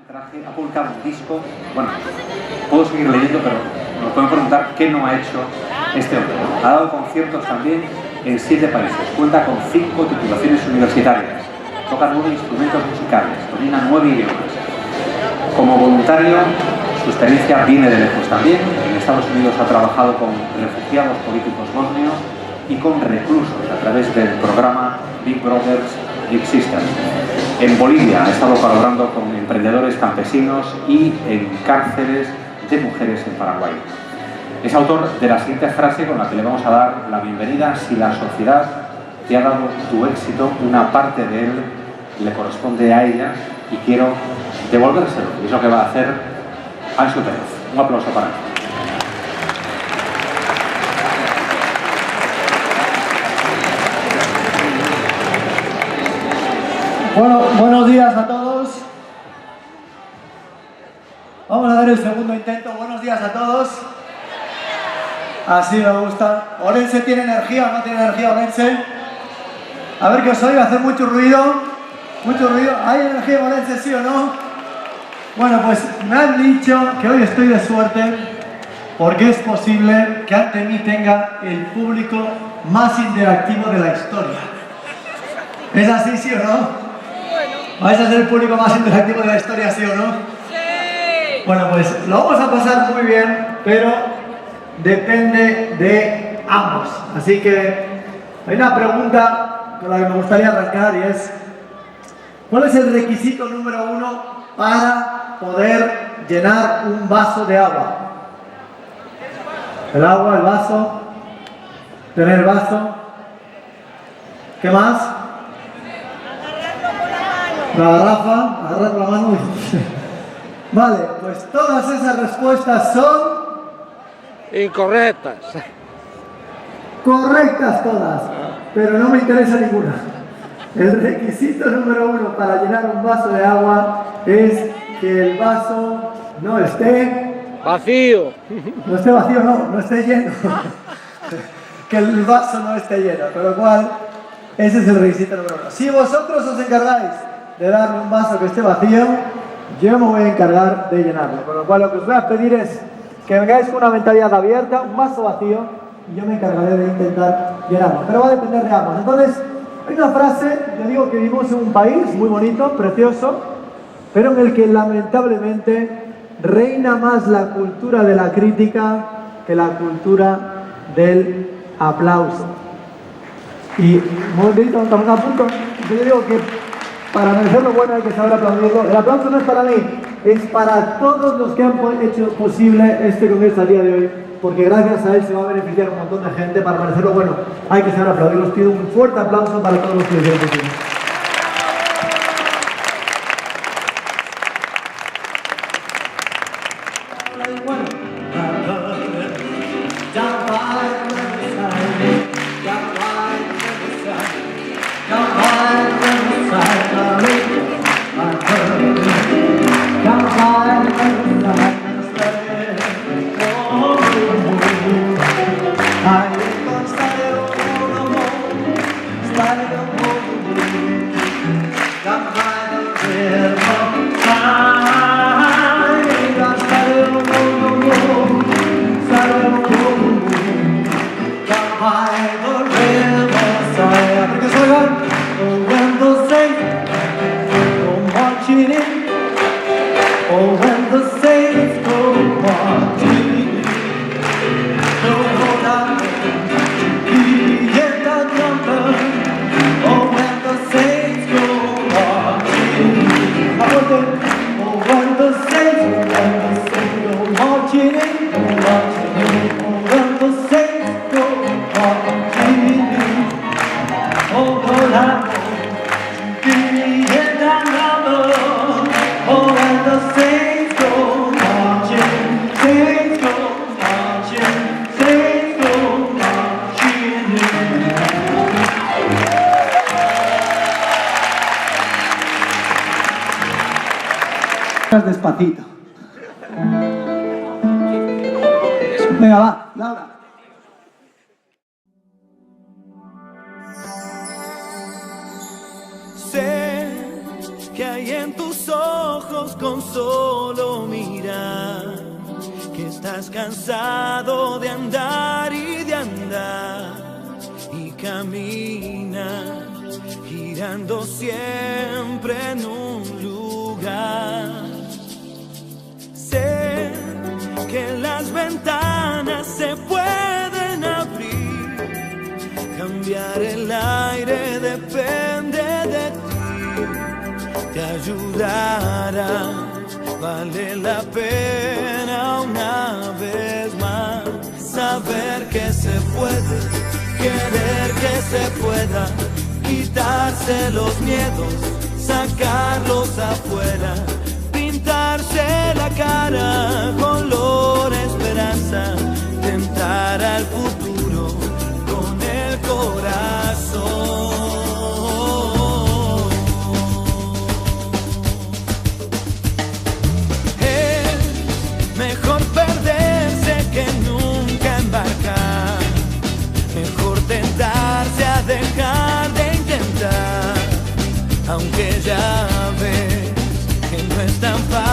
Ha publicado un disco, bueno, puedo seguir leyendo, pero nos pueden preguntar qué no ha hecho este hombre. Ha dado conciertos también en 7 países, cuenta con 5 titulaciones universitarias, toca 9 instrumentos musicales, domina 9 idiomas. Como voluntario, su experiencia viene de lejos también. En Estados Unidos ha trabajado con refugiados políticos bosnios y con reclusos a través del programa Big Brothers Big Sisters. En Bolivia ha estado colaborando con emprendedores campesinos y en cárceles de mujeres en Paraguay. Es autor de la siguiente frase con la que le vamos a dar la bienvenida: si la sociedad te ha dado tu éxito, una parte de él le corresponde a ella y quiero devolvérselo. Y es lo que va a hacer Anxo Pérez. Un aplauso para él. Bueno, buenos días a todos. Vamos a dar el segundo intento. Buenos días a todos. Así me gusta. ¿Orense tiene energía o no tiene energía, Orense? A ver que os oigo, hacer mucho ruido. Mucho ruido. ¿Hay energía en Orense, sí o no? Bueno, pues me han dicho que hoy estoy de suerte porque es posible que ante mí tenga el público más interactivo de la historia. ¿Es así, sí o no? ¿Vais a ser el público más interactivo de la historia, sí o no? ¡Sí! Bueno, pues lo vamos a pasar muy bien, pero depende de ambos. Así que hay una pregunta con la que me gustaría arrancar y es: ¿cuál es el requisito número 1 para poder llenar un vaso de agua? El agua, el vaso, tener el vaso. ¿Qué más? La garrafa, agarrar la mano. Vale, pues todas esas respuestas son incorrectas. Correctas todas, pero no me interesa ninguna. El requisito número 1 para llenar un vaso de agua es que el vaso no esté vacío. No esté vacío, no esté lleno. Que el vaso no esté lleno, con lo cual ese es el requisito número 1. Si vosotros os encargáis de darme un vaso que esté vacío, yo me voy a encargar de llenarlo. Con lo cual lo que os voy a pedir es que vengáis con una mentalidad abierta, un vaso vacío, y yo me encargaré de intentar llenarlo. Pero va a depender de ambos. Entonces, hay una frase, yo digo que vivimos en un país muy bonito, precioso, pero en el que lamentablemente reina más la cultura de la crítica que la cultura del aplauso. Y, un momentito, estamos a punto. Yo digo que para merecer lo bueno hay que saber aplaudirlo. El aplauso no es para mí, es para todos los que han hecho posible este congreso al día de hoy, porque gracias a él se va a beneficiar un montón de gente. Para merecer lo bueno hay que saber aplaudirlo. Os pido un fuerte aplauso para todos los que lo hicieron posible. Despacito. Venga, va, Laura. Sé que hay en tus ojos con solo mirar que estás cansado de andar y de andar y camina girando siempre en un lugar. Sé que las ventanas se pueden abrir, cambiar el aire depende de ti. Te ayudará, vale la pena una vez más saber que se puede, querer que se pueda, quitarse los miedos, sacarlos afuera, pintarse la cara color esperanza, tentar al futuro con el corazón. Mejor perderse que nunca embarcar. Mejor tentarse a dejar de intentar. Aunque ya ves que no es tan fácil.